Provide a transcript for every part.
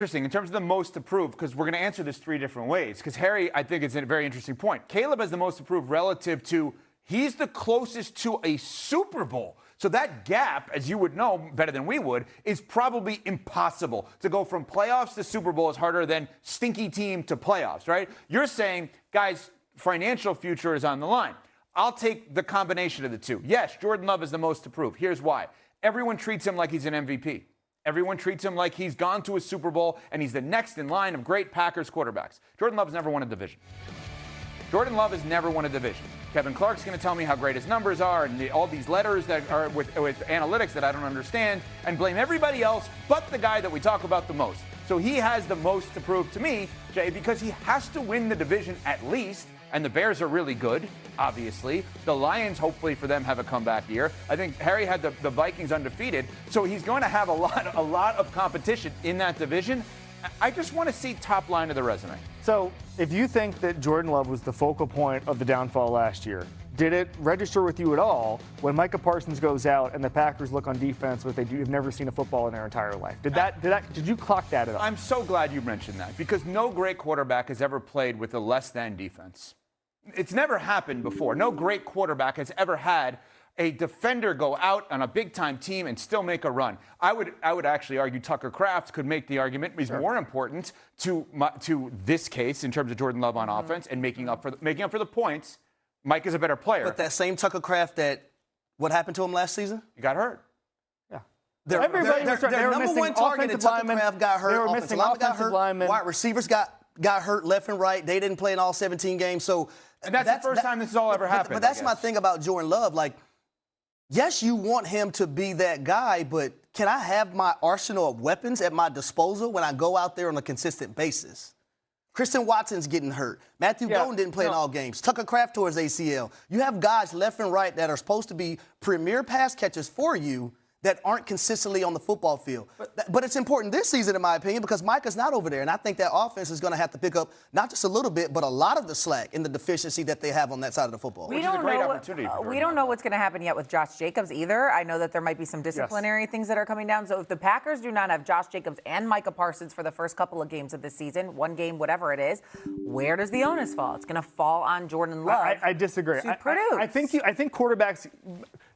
Interesting in terms of the most approved, because we're going to answer this three different ways. Because Harry, I think it's a very interesting point. Caleb has the most approved relative to he's the closest to a Super Bowl. So that gap, as you would know better than we would, is probably impossible. To go from playoffs to Super Bowl is harder than stinky team to playoffs, right? You're saying, guys, financial future is on the line. I'll take the combination of the two. Yes, Jordan Love is the most approved. Here's why. Everyone treats him like he's an MVP. Everyone treats him like he's gone to a Super Bowl and he's the next in line of great Packers quarterbacks. Jordan Love has never won a division. Jordan Love has never won a division. Kevin Clark's going to tell me how great his numbers are and all these letters that are with analytics that I don't understand and blame everybody else but the guy that we talk about the most. So he has the most to prove to me, Jay, because he has to win the division at least. And the Bears are really good, obviously. The Lions, hopefully for them, have a comeback year. I think Harry had the Vikings undefeated. So he's going to have a lot of competition in that division. I just want to see top line of the resume. So if you think that Jordan Love was the focal point of the downfall last year, did it register with you at all when Micah Parsons goes out and the Packers look on defense what they do? You've never seen a football in their entire life. Did you clock that at all? I'm so glad you mentioned that because no great quarterback has ever played with a less than defense. It's never happened before. No great quarterback has ever had a defender go out on a big-time team and still make a run. I would actually argue Tucker Kraft could make the argument he's more important to this case in terms of Jordan Love on offense and making up for the points. Mike is a better player. But that same Tucker Kraft what happened to him last season? He got hurt. Yeah. Their number one target in Tucker Kraft got hurt. They were missing offensive linemen. Wide receivers got hurt left and right. They didn't play in all 17 games. So and that's the first time this has all ever happened. But that's my thing about Jordan Love. Like, yes, you want him to be that guy, but can I have my arsenal of weapons at my disposal when I go out there on a consistent basis? Christian Watson's getting hurt. Matthew Golden didn't play in all games. Tucker Kraft tore his ACL. You have guys left and right that are supposed to be premier pass catchers for you that aren't consistently on the football field. But it's important this season, in my opinion, because Micah's not over there. And I think that offense is going to have to pick up not just a little bit, but a lot of the slack in the deficiency that they have on that side of the football. Which is a great opportunity. We don't know what's going to happen yet with Josh Jacobs either. I know that there might be some disciplinary things that are coming down. So if the Packers do not have Josh Jacobs and Micah Parsons for the first couple of games of the season, one game, whatever it is, where does the onus fall? It's going to fall on Jordan Love. I disagree. To produce. I think quarterbacks,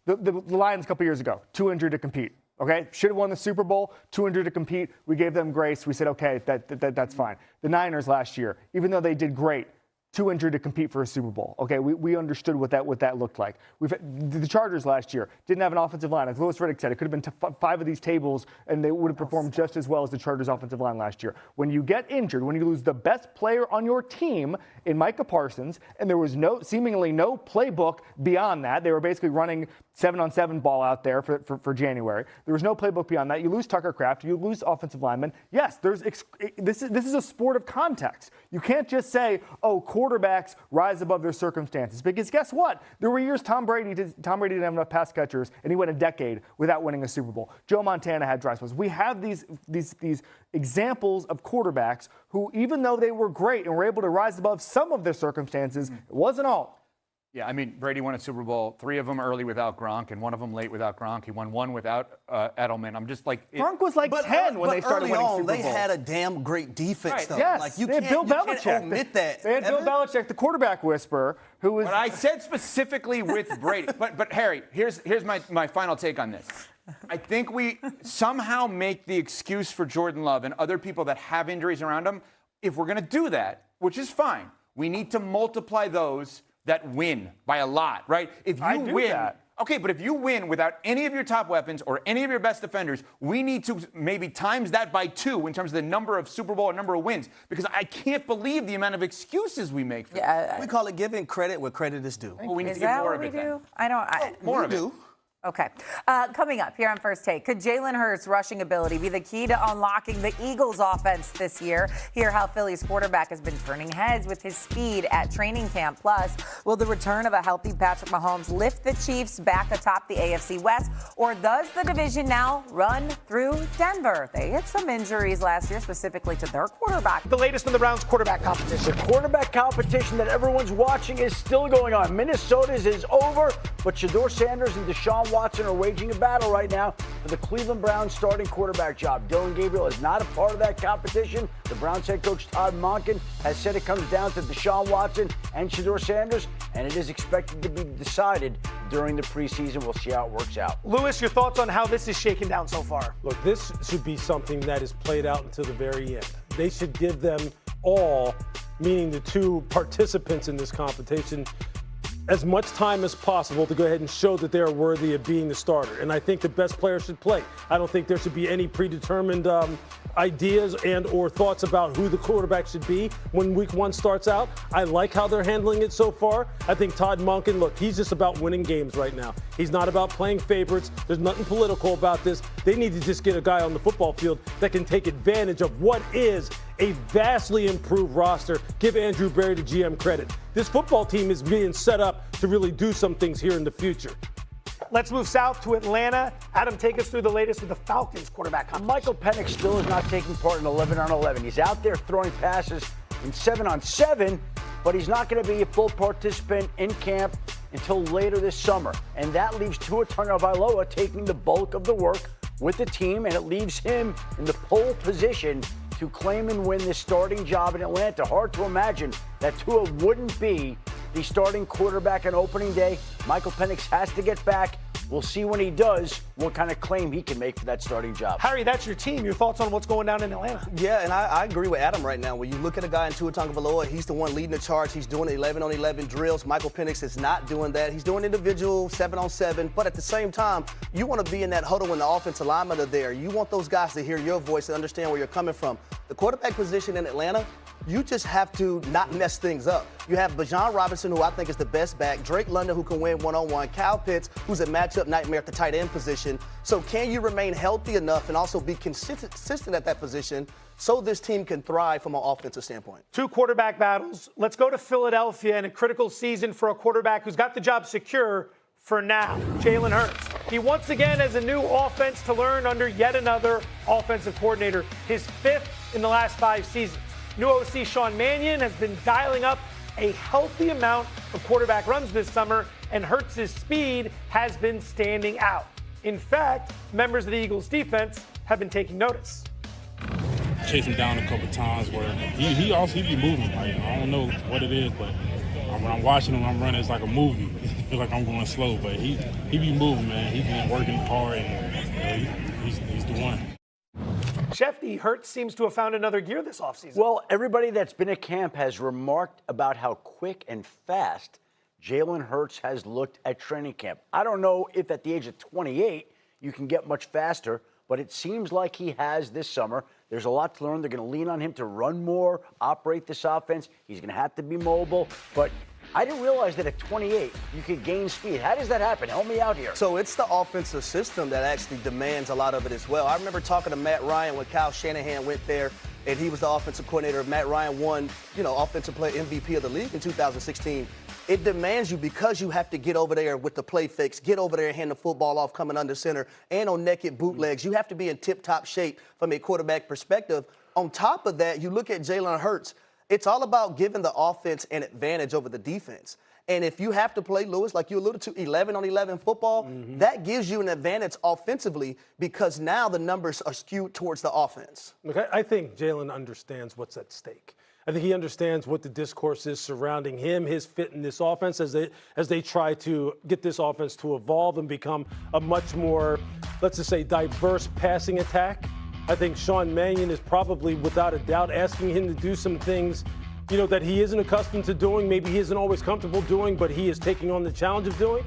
the Lions a couple years ago, too injured to compete. Okay, should have won the Super Bowl, too injured to compete. We gave them grace. We said, okay, that's fine. The Niners last year, even though they did great, too injured to compete for a Super Bowl. Okay, we understood what that looked like. The Chargers last year didn't have an offensive line. As Louis Riddick said, it could have been 5 of these tables, and they would have performed just as well as the Chargers' offensive line last year. When you get injured, when you lose the best player on your team in Micah Parsons, and there was seemingly no playbook beyond that, they were basically running 7-on-7 ball out there for January. There was no playbook beyond that. You lose Tucker Kraft. You lose offensive linemen. Yes, this is a sport of context. You can't just say, oh, quarterbacks rise above their circumstances. Because guess what? There were years Tom Brady didn't have enough pass catchers, and he went a decade without winning a Super Bowl. Joe Montana had dry spells. We have these examples of quarterbacks who, even though they were great and were able to rise above some of their circumstances, it wasn't all. Yeah, I mean, Brady won a Super Bowl, 3 of them early without Gronk, and 1 of them late without Gronk. He won 1 without Edelman. I'm just like... Gronk was like 10 when they started winning Super Bowls. They had a damn great defense, though. Yes, like, you they had Bill Belichick. Can't omit that. They had Bill Belichick, the quarterback whisperer, who was... But I said specifically with Brady. But Harry, here's my final take on this. I think we somehow make the excuse for Jordan Love and other people that have injuries around him. If we're going to do that, which is fine, we need to multiply those that win by a lot, right? If you win, okay, but if you win without any of your top weapons or any of your best defenders, we need to maybe times that by 2 in terms of the number of Super Bowl or number of wins, because I can't believe the amount of excuses we make for that. We call it giving credit where credit is due. Well, we need Is to give that more what of we it do? then. More of it. Okay. Coming up here on First Take, could Jalen Hurts' rushing ability be the key to unlocking the Eagles' offense this year? Hear how Philly's quarterback has been turning heads with his speed at training camp. Plus, will the return of a healthy Patrick Mahomes lift the Chiefs back atop the AFC West? Or does the division now run through Denver? They had some injuries last year, specifically to their quarterback. The latest in the Browns quarterback competition. The quarterback competition that everyone's watching is still going on. Minnesota's is over, but Shedeur Sanders and Deshaun Watson are waging a battle right now for the Cleveland Browns starting quarterback job. Dylan Gabriel is not a part of that competition. The Browns head coach Todd Monken has said it comes down to Deshaun Watson and Shedeur Sanders, and it is expected to be decided during the preseason. We'll see how it works out. Lewis, your thoughts on how this is shaken down so far? Look, this should be something that is played out until the very end. They should give them all, meaning the two participants in this competition, as much time as possible to go ahead and show that they are worthy of being the starter. And I think the best player should play. I don't think there should be any predetermined ideas and or thoughts about who the quarterback should be when week one starts out. I like how they're handling it so far. I think Todd Monken, look, he's just about winning games right now. He's not about playing favorites. There's nothing political about this. They need to just get a guy on the football field that can take advantage of what is a vastly improved roster. Give Andrew Berry, the GM, credit. This football team is being set up to really do some things here in the future. Let's move south to Atlanta. Adam, take us through the latest with the Falcons quarterback competition. Michael Penix still is not taking part in 11-on-11. He's out there throwing passes in 7-on-7, but he's not going to be a full participant in camp until later this summer. And that leaves Tua Tagovailoa taking the bulk of the work with the team, and it leaves him in the pole position to claim and win this starting job in Atlanta. Hard to imagine that Tua wouldn't be the starting quarterback on opening day. Michael Penix has to get back. We'll see when he does what kind of claim he can make for that starting job. Harry, that's your team. Your thoughts on what's going down in Atlanta? Yeah, and I agree with Adam right now. When you look at a guy in Tua Tagovailoa, he's the one leading the charge. He's doing 11-on-11 drills. Michael Penix is not doing that. He's doing individual 7-on-7, but at the same time, you want to be in that huddle when the offensive linemen are there. You want those guys to hear your voice and understand where you're coming from. The quarterback position in Atlanta, you just have to not mess things up. You have Bijan Robinson, who I think is the best back, Drake London, who can win one-on-one, Kyle Pitts, who's a matchup nightmare at the tight end position. So can you remain healthy enough and also be consistent at that position so this team can thrive from an offensive standpoint? Two quarterback battles. Let's go to Philadelphia in a critical season for a quarterback who's got the job secure for now, Jalen Hurts. He once again has a new offense to learn under yet another offensive coordinator, his fifth in the last 5 seasons. New OC Sean Mannion has been dialing up a healthy amount of quarterback runs this summer, and Hurts' speed has been standing out. In fact, members of the Eagles defense have been taking notice. Chase him down a couple times where he be moving. Like, I don't know what it is, but when I'm watching him, I'm running, it's like a movie. I feel like I'm going slow, but he be moving, man. He's been working hard, and he's the one. Shefty, Hurts seems to have found another gear this offseason. Well, everybody that's been at camp has remarked about how quick and fast Jalen Hurts has looked at training camp. I don't know if at the age of 28 you can get much faster, but it seems like he has this summer. There's a lot to learn. They're going to lean on him to run more, operate this offense. He's going to have to be mobile, but I didn't realize that at 28 you could gain speed. How does that happen? Help me out here. So it's the offensive system that actually demands a lot of it as well. I remember talking to Matt Ryan when Kyle Shanahan went there, and he was the offensive coordinator. Matt Ryan won, offensive player MVP of the league in 2016. It demands you because you have to get over there with the play fakes, get over there and hand the football off coming under center, and on naked bootlegs. You have to be in tip-top shape from a quarterback perspective. On top of that, you look at Jalen Hurts. It's all about giving the offense an advantage over the defense. And if you have to play, Lewis, like you alluded to, 11-on-11 football, that gives you an advantage offensively because now the numbers are skewed towards the offense. Look, I think Jalen understands what's at stake. I think he understands what the discourse is surrounding him, his fit in this offense as they try to get this offense to evolve and become a much more, let's just say, diverse passing attack. I think Sean Mannion is probably, without a doubt, asking him to do some things, that he isn't accustomed to doing, maybe he isn't always comfortable doing, but he is taking on the challenge of doing.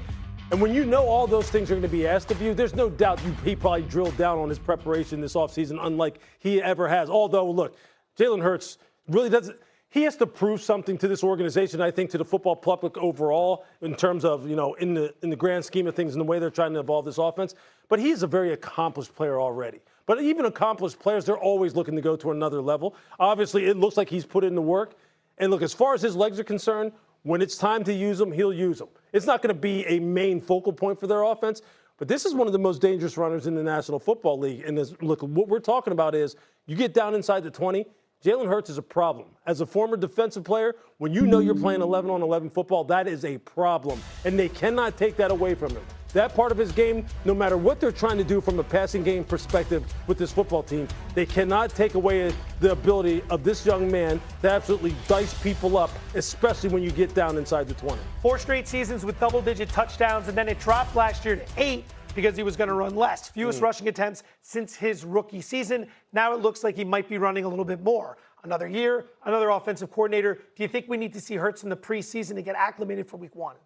And when you know all those things are going to be asked of you, there's no doubt he probably drilled down on his preparation this offseason, unlike he ever has. Although, look, Jalen Hurts really doesn't. He has to prove something to this organization, I think, to the football public overall, in terms of, in the grand scheme of things and the way they're trying to evolve this offense. But he's a very accomplished player already. But even accomplished players, they're always looking to go to another level. Obviously, it looks like he's put in the work. And look, as far as his legs are concerned, when it's time to use them, he'll use them. It's not going to be a main focal point for their offense. But this is one of the most dangerous runners in the National Football League. And look, what we're talking about is you get down inside the 20, Jalen Hurts is a problem. As a former defensive player, when you know you're playing 11-on-11 football, that is a problem. And they cannot take that away from him. That part of his game, no matter what they're trying to do from a passing game perspective with this football team, they cannot take away the ability of this young man to absolutely dice people up, especially when you get down inside the 20. 4 straight seasons with double-digit touchdowns, and then it dropped last year to 8 because he was going to run less. Fewest rushing attempts since his rookie season. Now it looks like he might be running a little bit more. Another year, another offensive coordinator. Do you think we need to see Hurts in the preseason to get acclimated for week 1?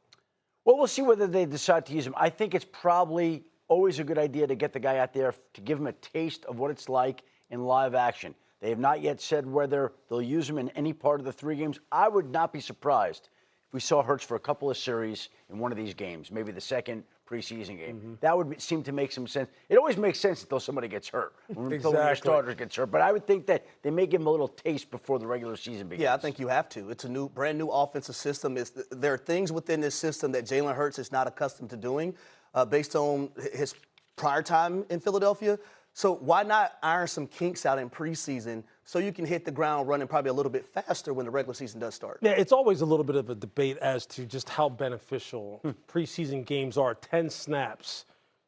Well, we'll see whether they decide to use him. I think it's probably always a good idea to get the guy out there to give him a taste of what it's like in live action. They have not yet said whether they'll use him in any part of the 3 games. I would not be surprised if we saw Hurts for a couple of series in one of these games, maybe the second preseason game. That would seem to make some sense. It always makes sense until somebody gets hurt, until your starter gets hurt. But I would think that they may give him a little taste before the regular season begins. Yeah, I think you have to. It's a brand new offensive system. There are things within this system that Jalen Hurts is not accustomed to doing based on his prior time in Philadelphia. So why not iron some kinks out in preseason so you can hit the ground running probably a little bit faster when the regular season does start? Yeah, it's always a little bit of a debate as to just how beneficial preseason games are. 10 snaps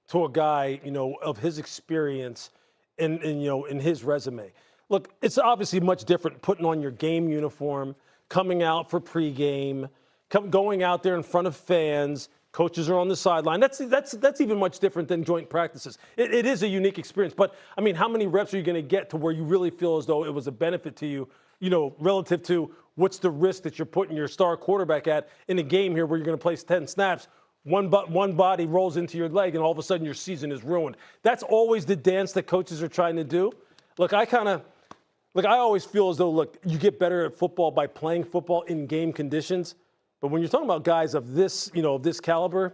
to a guy, of his experience and in his resume. Look, it's obviously much different putting on your game uniform, coming out for pregame, going out there in front of fans. Coaches are on the sideline. That's even much different than joint practices. It is a unique experience. But, I mean, how many reps are you going to get to where you really feel as though it was a benefit to you, relative to what's the risk that you're putting your star quarterback at in a game here where you're going to play 10 snaps, one body rolls into your leg, and all of a sudden your season is ruined. That's always the dance that coaches are trying to do. Look, I always feel as though, you get better at football by playing football in game conditions. But when you're talking about guys of this, of this caliber,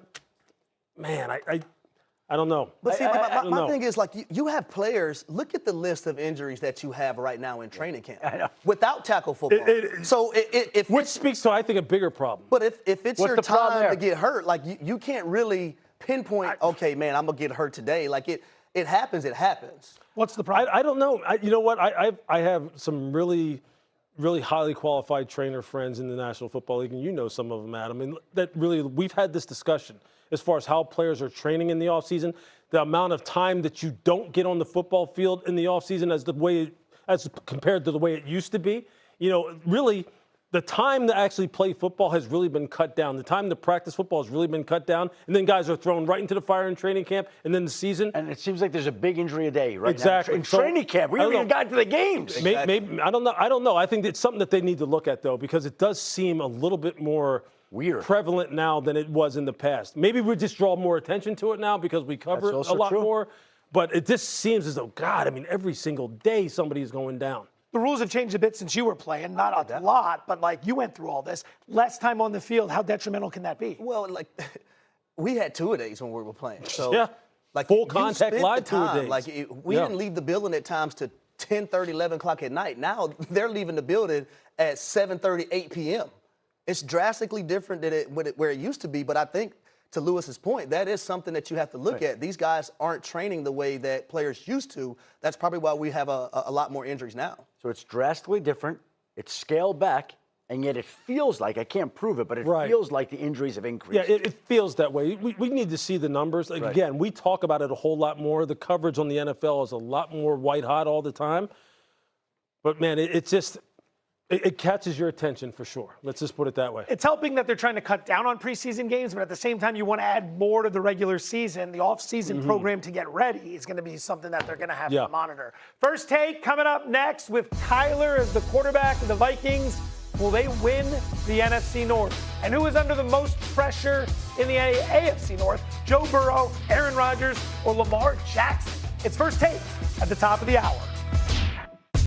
man, I don't know. But see, my thing is, you have players, look at the list of injuries that you have right now in training camp. I know. Without tackle football. Which speaks to, I think, a bigger problem. But if it's What's your the problem time to there? get hurt, you can't really pinpoint, okay, man, I'm going to get hurt today. It happens, it happens. What's the problem? I don't know. You know what? I have some really highly qualified trainer friends in the National Football League, and you know some of them, Adam. And that really, we've had this discussion as far as how players are training in the offseason, the amount of time that you don't get on the football field in the offseason as compared to the way it used to be. Really, the time to actually play football has really been cut down. The time to practice football has really been cut down. And then guys are thrown right into the fire in training camp and then the season. And it seems like there's a big injury a day right Exactly. now. In training camp. We haven't even gotten to the games. Maybe, I don't know. I think it's something that they need to look at, though, because it does seem a little bit more weird, prevalent now than it was in the past. Maybe we just draw more attention to it now because we cover it a lot more. But it just seems as though, God, every single day somebody's going down. The rules have changed a bit since you were playing. Not a lot, but you went through all this. Less time on the field. How detrimental can that be? Well, we had 2-a-days when we were playing. So, yeah. Full contact spent live the time. 2-a-days. We didn't leave the building at times to 10:30, 11 o'clock at night. Now they're leaving the building at 7:30, 8 p.m. It's drastically different than where it used to be. But I think, to Lewis's point, that is something that you have to look at. These guys aren't training the way that players used to. That's probably why we have a lot more injuries now. So it's drastically different. It's scaled back, and yet it feels like, I can't prove it, but it feels like the injuries have increased. Yeah, it feels that way. We need to see the numbers. Again, we talk about it a whole lot more. The coverage on the NFL is a lot more white hot all the time. But, man, it catches your attention for sure. Let's just put it that way. It's helping that they're trying to cut down on preseason games, but at the same time, you want to add more to the regular season. The off-season program to get ready is going to be something that they're going to have to monitor. First take coming up next with Kyler as the quarterback of the Vikings. Will they win the NFC North? And who is under the most pressure in the AFC North? Joe Burrow, Aaron Rodgers, or Lamar Jackson? It's First Take at the top of the hour.